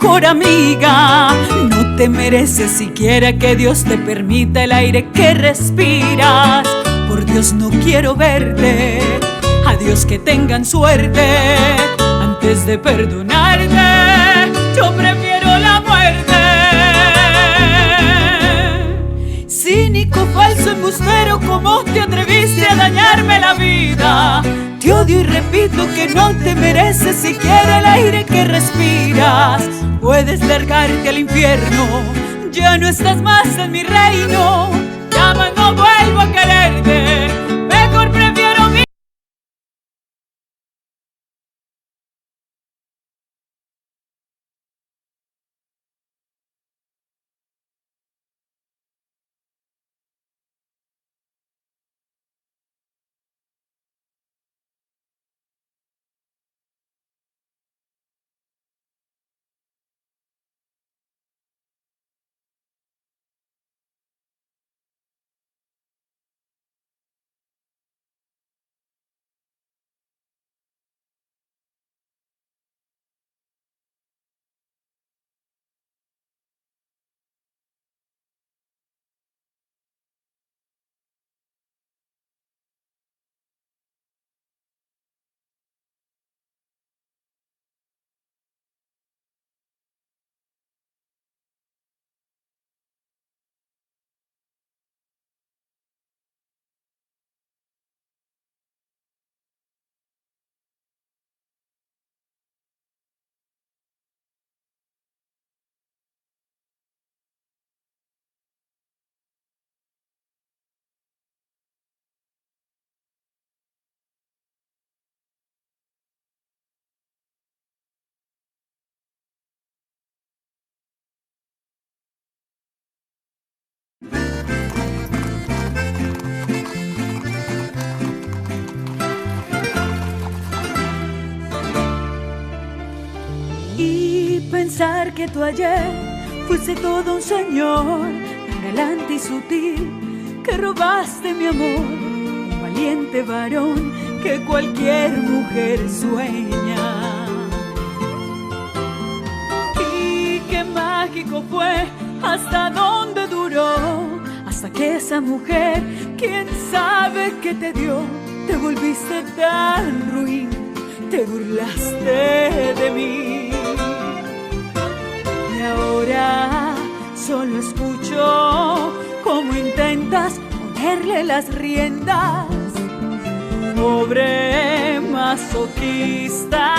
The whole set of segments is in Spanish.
mejor amiga. No te mereces siquiera que Dios te permita el aire que respiras. Por Dios no quiero verte, adiós, que tengan suerte. Antes de perdonarte, yo prefiero la muerte. Cínico, falso, embustero, ¿cómo te atreviste a dañarme la vida? Te odio y repito que no te mereces siquiera el aire que respiras. Puedes largarte al infierno, ya no estás más en mi reino. Ya más no vuelvo a quererte, mejor prefiero mi... Y pensar que tú ayer fuiste todo un señor, tan galante y sutil, que robaste mi amor, un valiente varón que cualquier mujer sueña. Y qué mágico fue, hasta dónde duró, hasta que esa mujer, quién sabe qué te dio, te volviste tan ruin, te burlaste de mí. Y ahora solo escucho cómo intentas ponerle las riendas. Pobre masoquista,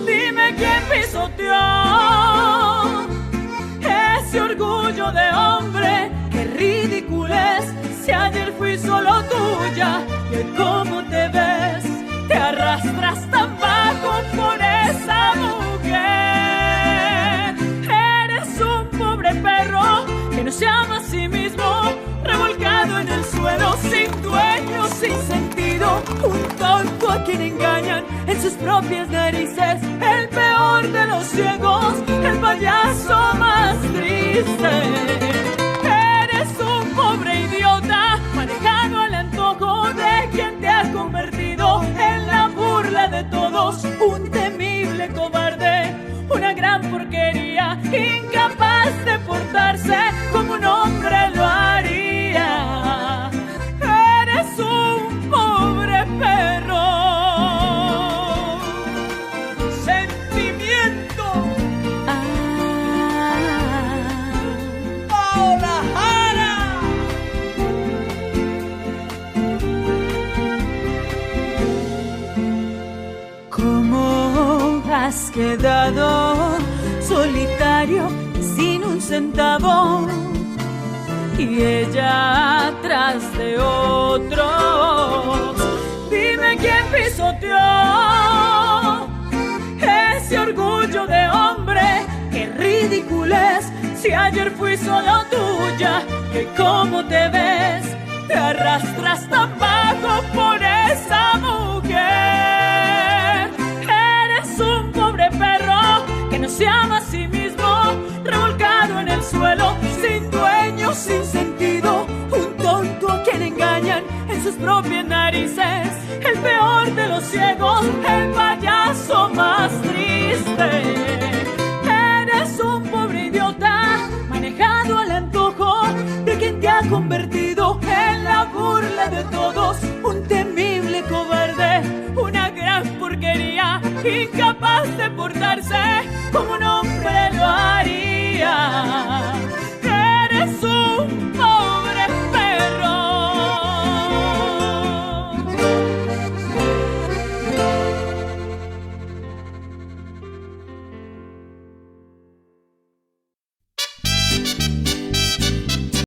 dime quién pisoteó ese orgullo de hombre. Qué ridículo es, si ayer fui solo tuya. Y cómo te ves, te arrastras tan bajo por esa mujer. Eres un pobre perro que no se ama a sí mismo, revolcado en el suelo, sin dueño, sin sentido. Un tonto a quien engañan en sus propias narices, el peor de los ciegos, el payaso más triste. Eres un pobre idiota, manejado al antojo de quien te ha convertido en la burla de todos. Un temible cobarde, una gran porquería, incapaz de portarse como un hombre lo haría. Eres un pobre perro. Sentimiento. Paola Jara. ¿Cómo has quedado solitario, sin un centavo? Y ella atrás de otros. Dime quién pisoteó ese orgullo de hombre. Qué ridículo es, si ayer fui solo tuya. Que cómo te ves, te arrastras tan bajo por esa mujer. Eres un pobre perro que no se ama a sí mismo, revolcado en el suelo, sin dueño, sin sentido. Un tonto a quien engañan en sus propias narices, el peor de los ciegos, el payaso más triste. incapaz de portarse como un hombre lo hace.